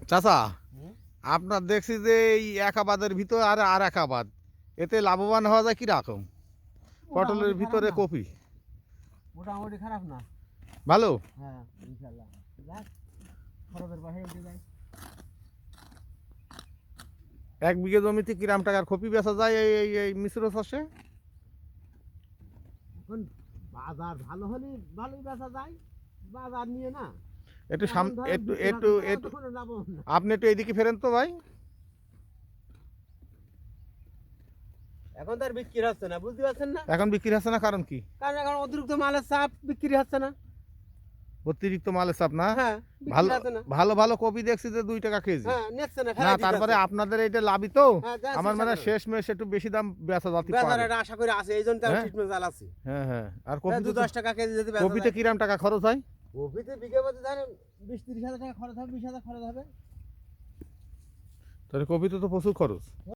চাচা, আপনার দেখছি যে এই এক আবাদের ভিতর আর এক আবাদ, এতে লাভবান হওয়া যায় কিরকম? পটলের ভিতরে কপি মোটামুটি খারাপ না, ভালো। হ্যাঁ ইনশাআল্লাহ। যাক, খরচের পাশে উঠে যায়। 1 বিঘে জমিতে কিরাম টাকার কপি বেচা যায় এই এই এই মিশ্র চাষে? এখন বাজার ভালো হলে ভালোই বেচা যায়, বাজার নিয়ে না। একটু এখন ধরেন একটু বিক্রি একটু হচ্ছে, একটু তখন লাভবান না। আপনি একটু এইদিকে ফেরেন তো ভাই। এখন তার বিক্রি হচ্ছে না, বুঝতে পারছেন না? এখন বিক্রি হচ্ছে না, কারণ কি? কারণ এখন অতিরিক্ত মালের চাপ, বিক্রি হচ্ছে না। অতিরিক্ত মালের চাপ না? হ্যাঁ, ভালো বিক্রি হচ্ছে না। ভালো ভালো কপি দেখছি যে 2 টাকা কেজি। হ্যাঁ, নিচ্ছে না, না, ফেলাই দিতেছে। তারপরে আপনাদের এটা লাভই তো। হ্যাঁ, যা আমার মানে চেষ্টা করে। শেষ মেশ একটু বেশি দাম বেচা যাতে বেচার পারে। একটা আশা করে আছে, এই জন্য তো হ্যাঁ? ট্রিটমেন্ট চালাচ্ছি। হ্যাঁ হ্যাঁ। আর হ্যাঁ, কপিতে 10 টাকা কেজি যদি বেচা কপিতে যায়। কিরাম টাকা খরচ হয়? কপিতে বিঘে প্রতি ধরেন 20-30 হাজার টাকা খরচ হবে, 20 হাজার খরচ হবে। তাহলে কপিতে তো প্রচুর খরচ।